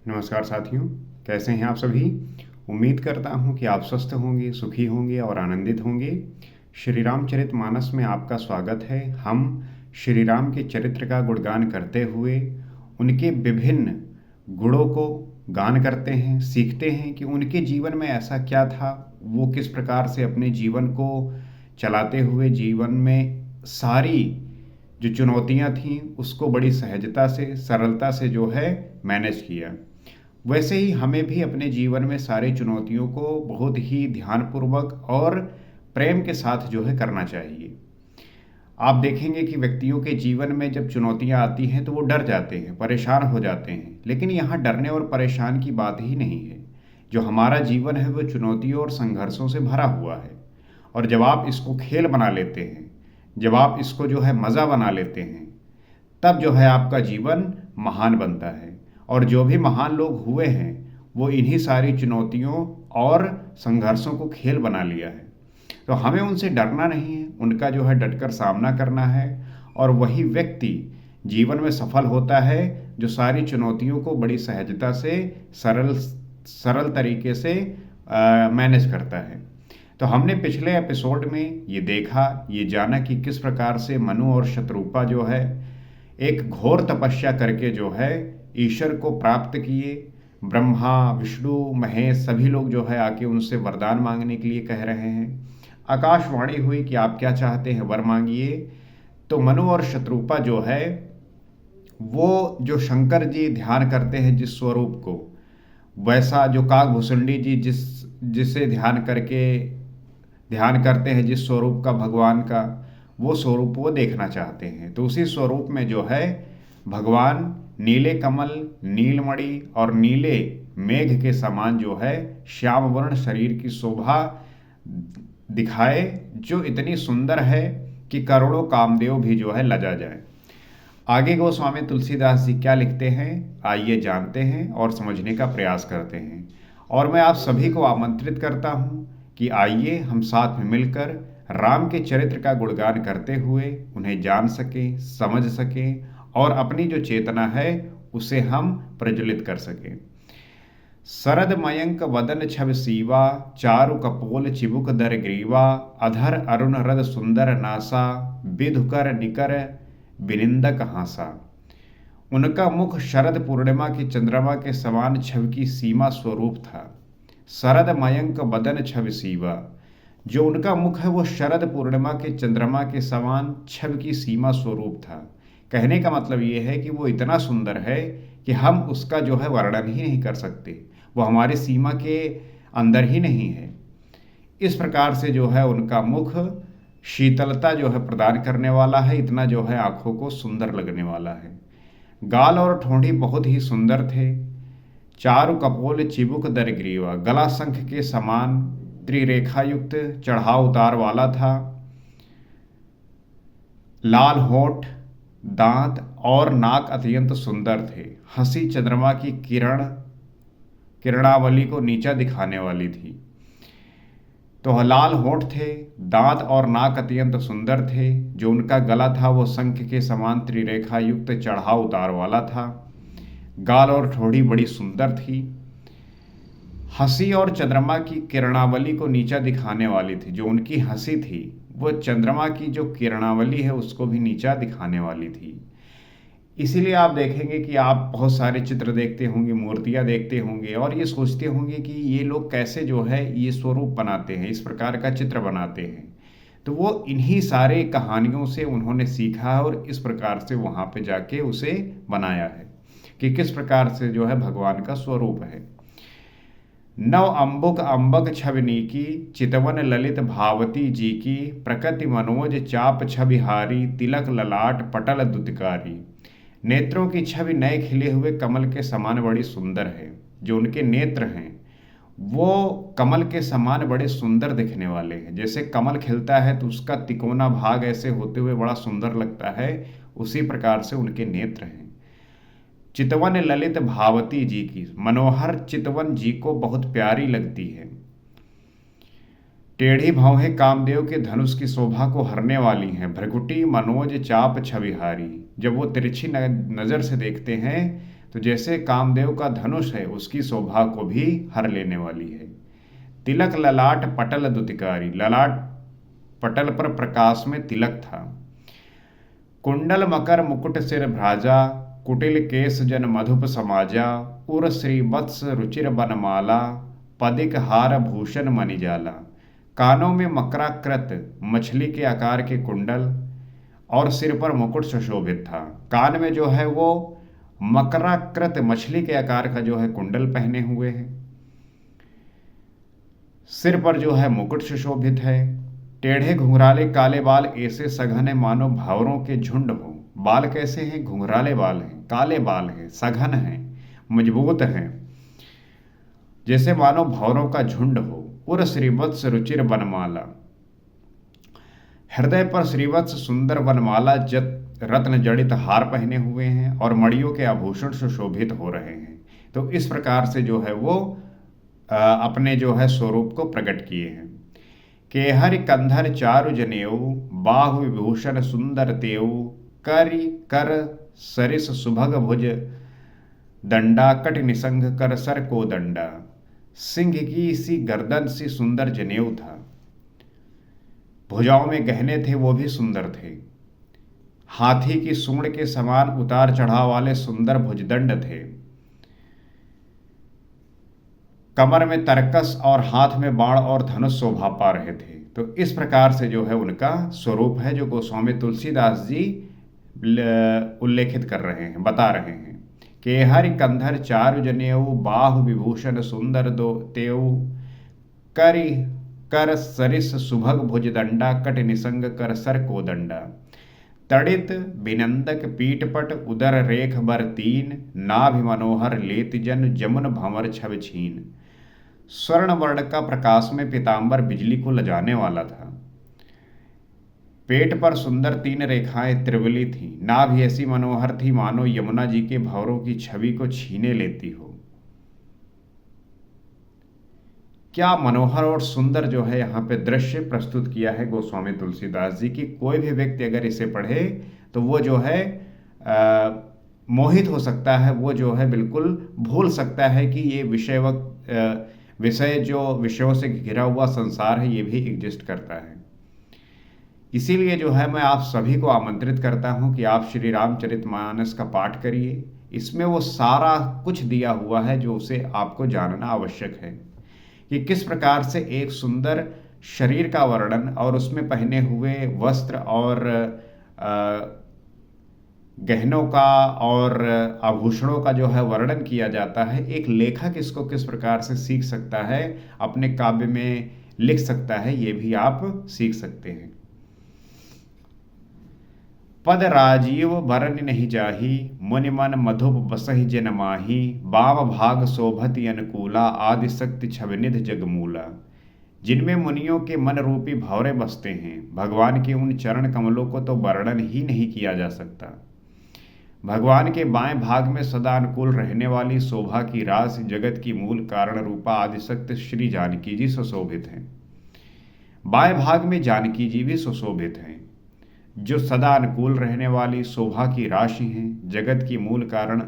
नमस्कार साथियों, कैसे हैं आप सभी? उम्मीद करता हूं कि आप स्वस्थ होंगे, सुखी होंगे और आनंदित होंगे। श्री रामचरितमानस में आपका स्वागत है। हम श्री राम के चरित्र का गुणगान करते हुए उनके विभिन्न गुणों को गान करते हैं, सीखते हैं कि उनके जीवन में ऐसा क्या था, वो किस प्रकार से अपने जीवन को चलाते हुए जीवन में सारी जो चुनौतियां थीं उसको बड़ी सहजता से, सरलता से जो है मैनेज किया। वैसे ही हमें भी अपने जीवन में सारी चुनौतियों को बहुत ही ध्यानपूर्वक और प्रेम के साथ जो है करना चाहिए। आप देखेंगे कि व्यक्तियों के जीवन में जब चुनौतियां आती हैं तो वो डर जाते हैं, परेशान हो जाते हैं, लेकिन यहाँ डरने और परेशान की बात ही नहीं है। जो हमारा जीवन है वो चुनौतियों और संघर्षों से भरा हुआ है, और जब आप इसको खेल बना लेते हैं, जब आप इसको जो है मज़ा बना लेते हैं, तब जो है आपका जीवन महान बनता है। और जो भी महान लोग हुए हैं वो इन्हीं सारी चुनौतियों और संघर्षों को खेल बना लिया है। तो हमें उनसे डरना नहीं है, उनका जो है डटकर सामना करना है। और वही व्यक्ति जीवन में सफल होता है जो सारी चुनौतियों को बड़ी सहजता से, सरल सरल तरीके से मैनेज करता है। तो हमने पिछले एपिसोड में ये देखा, ये जाना कि किस प्रकार से मनु और शत्रुपा जो है एक घोर तपस्या करके जो है ईश्वर को प्राप्त किए। ब्रह्मा, विष्णु, महेश सभी लोग जो है आके उनसे वरदान मांगने के लिए कह रहे हैं। आकाशवाणी हुई कि आप क्या चाहते हैं, वर मांगिए। तो मनु और शत्रुपा जो है वो जो शंकर जी ध्यान करते हैं जिस स्वरूप को, वैसा जो काकभूषुंडी जी जिसे ध्यान करते हैं जिस स्वरूप का भगवान का, वो स्वरूप वो देखना चाहते हैं। तो उसी स्वरूप में जो है भगवान नीले कमल, नीलमणि और नीले मेघ के समान जो है श्याम वर्ण शरीर की शोभा दिखाए, जो इतनी सुंदर है कि करोड़ों कामदेव भी जो है लजा जाए। आगे गोस्वामी तुलसीदास जी क्या लिखते हैं, आइए जानते हैं और समझने का प्रयास करते हैं। और मैं आप सभी को आमंत्रित करता हूँ कि आइए हम साथ में मिलकर राम के चरित्र का गुणगान करते हुए उन्हें जान सकें, समझ सकें और अपनी जो चेतना है उसे हम प्रज्वलित कर सकें। शरद मयंक वदन छब सीवा, चारु कपोल चिबुक दर ग्रीवा, अधर अरुण रद सुंदर नासा, विधुकर निकर विनिंदक हासा। उनका मुख शरद पूर्णिमा की चंद्रमा के समान छवि की सीमा स्वरूप था। शरद मयंक वदन छब सीवा, जो उनका मुख है वो शरद पूर्णिमा के चंद्रमा के समान छवि की सीमा स्वरूप था। कहने का मतलब ये है कि वो इतना सुंदर है कि हम उसका जो है वर्णन ही नहीं कर सकते, वो हमारी सीमा के अंदर ही नहीं है। इस प्रकार से जो है उनका मुख शीतलता जो है प्रदान करने वाला है, इतना जो है आंखों को सुंदर लगने वाला है। गाल और ठोड़ी बहुत ही सुंदर थे। चारु कपोल चिबुक दर ग्रीवा, गला शंख के समान त्रिरेखा युक्त चढ़ाव उतार वाला था। लाल होठ, दांत और नाक अत्यंत सुंदर थे। हंसी चंद्रमा की किरणावली को नीचा दिखाने वाली थी। तो लाल होठ थे, दांत और नाक अत्यंत सुंदर थे। जो उनका गला था वो शंख के समान त्रिरेखा युक्त चढ़ाव उतार वाला था। गाल और ठोड़ी बड़ी सुंदर थी। हंसी और चंद्रमा की किरणावली को नीचा दिखाने वाली थी। जो उनकी हंसी थी वो चंद्रमा की जो किरणावली है उसको भी नीचा दिखाने वाली थी। इसीलिए आप देखेंगे कि आप बहुत सारे चित्र देखते होंगे, मूर्तियां देखते होंगे और ये सोचते होंगे कि ये लोग कैसे जो है ये स्वरूप बनाते हैं, इस प्रकार का चित्र बनाते हैं। तो वो इन्हीं सारे कहानियों से उन्होंने सीखा है और इस प्रकार से वहाँ पे जाके उसे बनाया है कि किस प्रकार से जो है भगवान का स्वरूप है। नव अंबुक अंबक छवनी की, चितवन ललित भावती जी की, प्रकृति मनोज चाप छबिहारी, तिलक ललाट पटल दुदकारी। नेत्रों की छवि नए खिले हुए कमल के समान बड़ी सुंदर है। जो उनके नेत्र हैं वो कमल के समान बड़े सुंदर दिखने वाले हैं। जैसे कमल खिलता है तो उसका तिकोना भाग ऐसे होते हुए बड़ा सुंदर लगता है, उसी प्रकार से उनके नेत्र हैं। चितवन ललित भावती जी की, मनोहर चितवन जी को बहुत प्यारी लगती है। टेढ़ी भौहें कामदेव के धनुष की शोभा को हरने वाली हैं। भ्रकुटी मनोज चाप छविहारी, जब वो तिरछी नज़र से देखते हैं तो जैसे कामदेव का धनुष है, उसकी शोभा को भी हर लेने वाली है। तिलक ललाट पटल दुतिकारी, ललाट पटल पर प्रकाश में तिलक था। कुंडल मकर मुकुट सिर भ्राजा, कुटिल केश जन मधुप समाजा, उर श्री वत्स रुचिर बनमाला, पदिक हार भूषण मणिजाला। कानों में मकराकृत मछली के आकार के कुंडल और सिर पर मुकुट सुशोभित था। कान में जो है वो मकराकृत मछली के आकार का जो है कुंडल पहने हुए हैं। सिर पर जो है मुकुट सुशोभित है। टेढ़े घुंघराले काले बाल ऐसे सघन है मानो भंवरों के झुंड हो। बाल कैसे हैं? घुंघराले बाल हैं, काले बाल हैं, सघन हैं, मजबूत हैं, जैसे मानो भंवरों का झुंड हो। उर श्रीवत्स रुचिर बनमाला, हृदय पर श्रीवत्स सुंदर बनमाला रत्न जड़ित हार पहने हुए हैं और मणियों के आभूषण सुशोभित हो रहे हैं। तो इस प्रकार से जो है वो अपने जो है स्वरूप को प्रकट किए हैं। केहरि कंधर चारु जनेऊ, बाहु विभूषण सुंदर तेऊ, करि कर सरिस सुभग भुज दंडा, कट निसंग कर सर को दंडा। सिंह की सी गर्दन सी सुंदर जनेऊ था। भुजाओं में गहने थे, वो भी सुंदर थे। हाथी की सूंड के समान उतार चढ़ाव वाले सुंदर भुजदंड थे। कमर में तरकस और हाथ में बाण और धनुष शोभा पा रहे थे। तो इस प्रकार से जो है उनका स्वरूप है, जो गोस्वामी तुलसीदास जी उल्लेखित कर रहे हैं, बता रहे हैं। केहरि कंधर चारु जनेऊ, बाहु विभूषण सुंदर दो तेऊ, करि कर सरिस सुभग भुज दंडा, कट निसंग कर सर को दंडा। तड़ित बिनंदक पीठपट उदर रेख बर तीन, नाभि मनोहर लेत जन जमुन भंवर छव छीन। स्वर्ण वर्ण का प्रकाश में पीतांबर बिजली को लजाने वाला था। पेट पर सुंदर 3 रेखाएं त्रिवली थीं। नाभि ऐसी मनोहर थी मानो यमुना जी के भंवरों की छवि को छीने लेती हो। क्या मनोहर और सुंदर जो है यहाँ पे दृश्य प्रस्तुत किया है गोस्वामी तुलसीदास जी की। कोई भी व्यक्ति अगर इसे पढ़े तो वो जो है मोहित हो सकता है, वो जो है बिल्कुल भूल सकता है कि ये विषय जो विषयों से घिरा हुआ संसार है ये भी एग्जिस्ट करता है। इसीलिए जो है मैं आप सभी को आमंत्रित करता हूँ कि आप श्री रामचरितमानस का पाठ करिए। इसमें वो सारा कुछ दिया हुआ है जो उसे आपको जानना आवश्यक है कि किस प्रकार से एक सुंदर शरीर का वर्णन और उसमें पहने हुए वस्त्र और गहनों का और आभूषणों का जो है वर्णन किया जाता है। एक लेखक इसको किस प्रकार से सीख सकता है, अपने काव्य में लिख सकता है, ये भी आप सीख सकते हैं। पद राजीव बरन नहीं जाही, मुनि मन मधुप बसहि जन माही। बाम भाग शोभति अनुकूला, आदि शक्ति छवनिध जगमूला। जिनमें मुनियों के मन रूपी भंवरे बसते हैं, भगवान के उन चरण कमलों को तो वर्णन ही नहीं किया जा सकता। भगवान के बाएं भाग में सदा अनुकूल रहने वाली शोभा की रास जगत की मूल कारण रूपा आदिशक्ति श्री जानकी जी सुशोभित हैं। बाएं भाग में जानकी जी भी सुशोभित हैं, जो सदा अनुकूल रहने वाली शोभा की राशि हैं, जगत की मूल कारण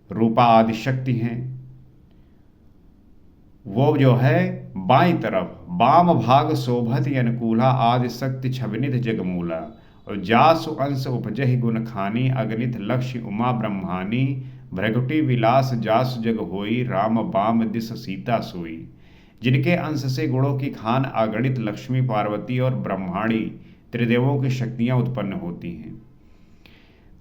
रूपा आदिशक्ति हैं। वो जो है बाईं तरफ बाम भाग शोभति अनुकूला, आदिशक्ति छवनिध जगमूला। और जासु अंश उपजहि गुण खानी, अगणित लक्ष्य उमा ब्रह्मानी। भ्रगुटी विलास जासु जग होई, राम बाम दिस सीता सोई। जिनके अंश से गुणों की खान अगणित लक्ष्मी पार्वती और ब्रह्माणी त्रिदेवों की शक्तियां उत्पन्न होती हैं,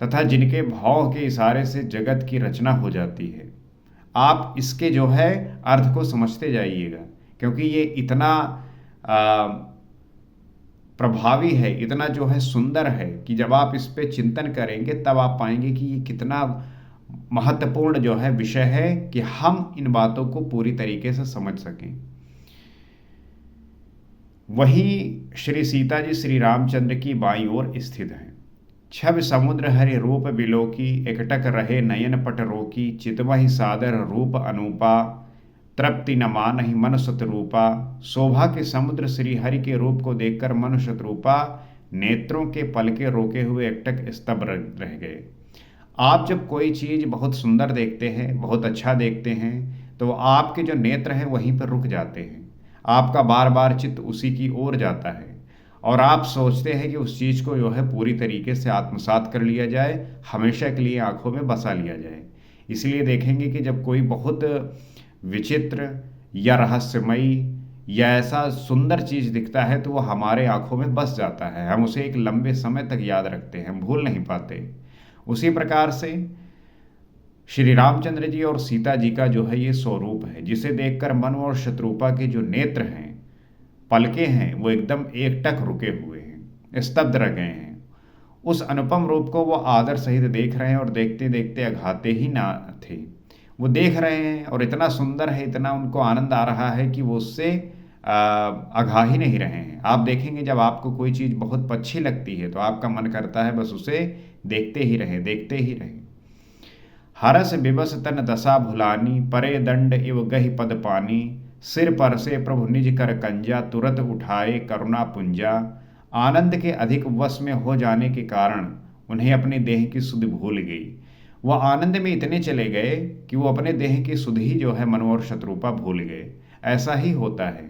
तथा जिनके भाव के इशारे से जगत की रचना हो जाती है। आप इसके जो है अर्थ को समझते जाइएगा, क्योंकि ये इतना प्रभावी है, इतना जो है सुंदर है कि जब आप इस पे चिंतन करेंगे तब आप पाएंगे कि ये कितना महत्वपूर्ण जो है विषय है कि हम इन बातों को पूरी तरीके से समझ सकें। वहीं श्री सीता जी श्री रामचंद्र की बाईं ओर स्थित हैं। छवि समुद्र हरि रूप बिलोकी, एकटक रहे नयन पट रोकी। चितवहि सादर रूप अनूपा, तृप्ति न मानहि मन शतरूपा। शोभा के समुद्र श्री हरि के रूप को देखकर मन शतरूपा नेत्रों के पलके रोके हुए एकटक स्तब्ध रह गए। आप जब कोई चीज़ बहुत सुंदर देखते हैं, बहुत अच्छा देखते हैं, तो आपके जो नेत्र हैं वहीं पर रुक जाते हैं। आपका बार-बार चित्त उसी की ओर जाता है और आप सोचते हैं कि उस चीज़ को जो है पूरी तरीके से आत्मसात कर लिया जाए, हमेशा के लिए आँखों में बसा लिया जाए। इसलिए देखेंगे कि जब कोई बहुत विचित्र या रहस्यमयी या ऐसा सुंदर चीज़ दिखता है तो वो हमारे आँखों में बस जाता है। हम उसे एक लंबे समय तक याद रखते हैं, भूल नहीं पाते। उसी प्रकार से श्री रामचंद्र जी और सीता जी का जो है ये स्वरूप है, जिसे देखकर मनु और शत्रुपा के जो नेत्र हैं, पलकें हैं, वो एकदम एकटक रुके हुए हैं, स्तब्ध रह गए हैं। उस अनुपम रूप को वो आदर सहित देख रहे हैं और देखते देखते अघाते ही ना थे। वो देख रहे हैं और इतना सुंदर है, इतना उनको आनंद आ रहा है कि वो उससे अघा ही नहीं रहे हैं। आप देखेंगे जब आपको कोई चीज़ बहुत अच्छी लगती है तो आपका मन करता है बस उसे देखते ही रहें, देखते ही रहें। हरस बिबस तन दशा भुलानी, परे दंड इव गहि पद पानी, सिर पर से प्रभु निज कर कंजा, तुरत उठाए करुणा पुंजा। आनंद के अधिक वश में हो जाने के कारण उन्हें अपने देह की सुध भूल गई। वह आनंद में इतने चले गए कि वो अपने देह की सुध ही जो है मनु और शत्रुपा भूल गए। ऐसा ही होता है,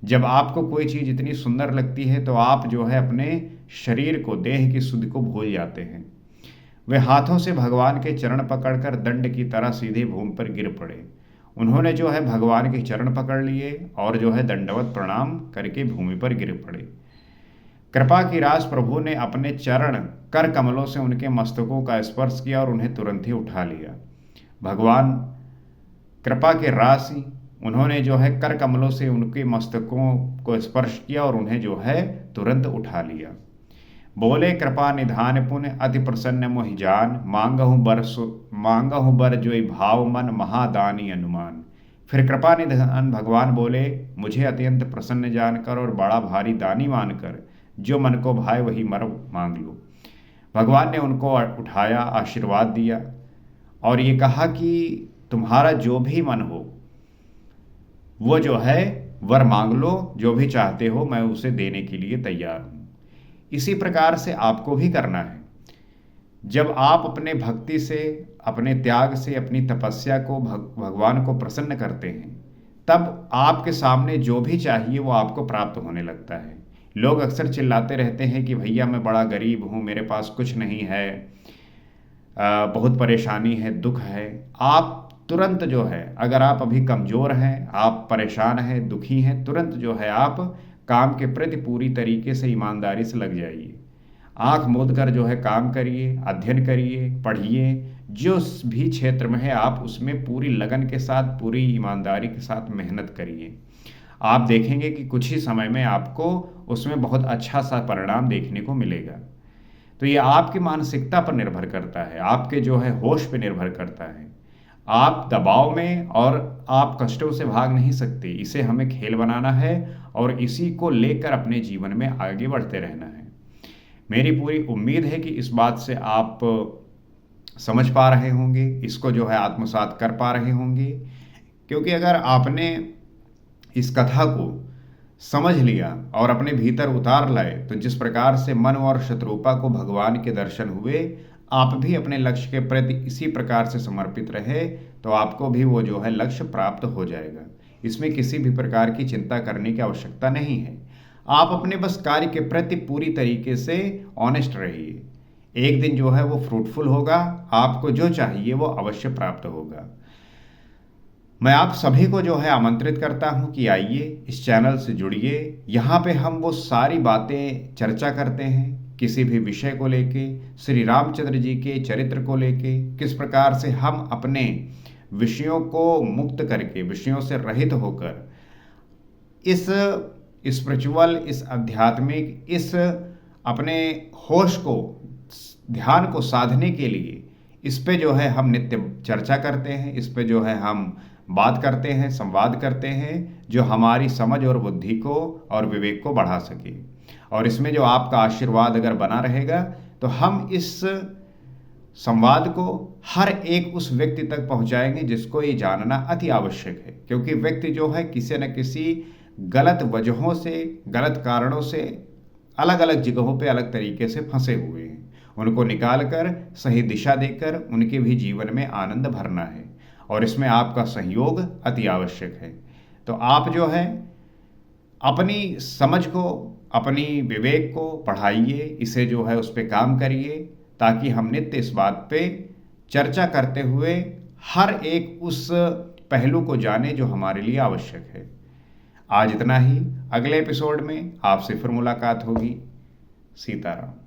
जब आपको कोई चीज़ इतनी सुंदर लगती है तो आप जो है अपने शरीर को, देह की सुध को भूल जाते हैं। वे हाथों से भगवान के चरण पकड़कर दंड की तरह सीधे भूमि पर गिर पड़े। उन्होंने जो है भगवान के चरण पकड़ लिए और जो है दंडवत प्रणाम करके भूमि पर गिर पड़े। कृपा की रास प्रभु ने अपने चरण कर कमलों से उनके मस्तकों का स्पर्श किया और उन्हें तुरंत ही उठा लिया। भगवान कृपा के राशि उन्होंने जो है कर कमलों से उनके मस्तकों को स्पर्श किया और उन्हें जो है तुरंत उठा लिया। बोले कृपा निधान पुण्य अति प्रसन्न मोहि जान, मांगहु बर जोई भाव मन महादानी अनुमान। फिर कृपा निधान भगवान बोले, मुझे अत्यंत प्रसन्न जानकर और बड़ा भारी दानी मानकर जो मन को भाए वही वर मांग लो। भगवान ने उनको उठाया, आशीर्वाद दिया और ये कहा कि तुम्हारा जो भी मन हो वो जो है वर मांग लो, जो भी चाहते हो मैं उसे देने के लिए तैयार हूँ। इसी प्रकार से आपको भी करना है। जब आप अपने भक्ति से, अपने त्याग से, अपनी तपस्या को भगवान को प्रसन्न करते हैं, तब आपके सामने जो भी चाहिए वो आपको प्राप्त होने लगता है। लोग अक्सर चिल्लाते रहते हैं कि भैया मैं बड़ा गरीब हूँ, मेरे पास कुछ नहीं है, बहुत परेशानी है, दुख है। आप तुरंत जो है, अगर आप अभी कमज़ोर हैं, आप परेशान हैं, दुखी हैं, तुरंत जो है आप काम के प्रति पूरी तरीके से ईमानदारी से लग जाइए। आंख मूंद कर जो है काम करिए, अध्ययन करिए, पढ़िए। जो भी क्षेत्र में है आप उसमें पूरी लगन के साथ, पूरी ईमानदारी के साथ मेहनत करिए। आप देखेंगे कि कुछ ही समय में आपको उसमें बहुत अच्छा सा परिणाम देखने को मिलेगा। तो ये आपकी मानसिकता पर निर्भर करता है, आपके जो है होश पर निर्भर करता है। आप दबाव में और आप कष्टों से भाग नहीं सकते। इसे हमें खेल बनाना है और इसी को लेकर अपने जीवन में आगे बढ़ते रहना है। मेरी पूरी उम्मीद है कि इस बात से आप समझ पा रहे होंगे, इसको जो है आत्मसात कर पा रहे होंगे। क्योंकि अगर आपने इस कथा को समझ लिया और अपने भीतर उतार लाए तो जिस प्रकार से मनु और शत्रुपा को भगवान के दर्शन हुए, आप भी अपने लक्ष्य के प्रति इसी प्रकार से समर्पित रहे तो आपको भी वो जो है लक्ष्य प्राप्त हो जाएगा। इसमें किसी भी प्रकार की चिंता करने की आवश्यकता नहीं है। आप अपने बस कार्य के प्रति पूरी तरीके से ऑनेस्ट रहिए। एक दिन जो है वो फ्रूटफुल होगा, आपको जो चाहिए वो अवश्य प्राप्त होगा। मैं आप सभी को जो है आमंत्रित करता हूं कि आइए इस चैनल से जुड़िए। यहाँ पे हम वो सारी बातें चर्चा करते हैं, किसी भी विषय को लेके, श्री रामचंद्र जी के चरित्र को लेके, किस प्रकार से हम अपने विषयों को मुक्त करके, विषयों से रहित होकर इस स्पिरिचुअल, इस आध्यात्मिक, इस अपने होश को, ध्यान को साधने के लिए इस पे जो है हम नित्य चर्चा करते हैं, इस पे जो है हम बात करते हैं, संवाद करते हैं, जो हमारी समझ और बुद्धि को और विवेक को बढ़ा सके। और इसमें जो आपका आशीर्वाद अगर बना रहेगा तो हम इस संवाद को हर एक उस व्यक्ति तक पहुंचाएंगे जिसको ये जानना अति आवश्यक है। क्योंकि व्यक्ति जो है किसी न किसी गलत वजहों से, गलत कारणों से अलग अलग जगहों पे अलग तरीके से फंसे हुए हैं। उनको निकाल कर सही दिशा देकर उनके भी जीवन में आनंद भरना है, और इसमें आपका सहयोग अति आवश्यक है। तो आप जो है अपनी समझ को, अपनी विवेक को बढ़ाइए, इसे जो है उस पर काम करिए, ताकि हम नित्य इस बात पे चर्चा करते हुए हर एक उस पहलू को जाने जो हमारे लिए आवश्यक है। आज इतना ही। अगले एपिसोड में आपसे फिर मुलाकात होगी। सीताराम।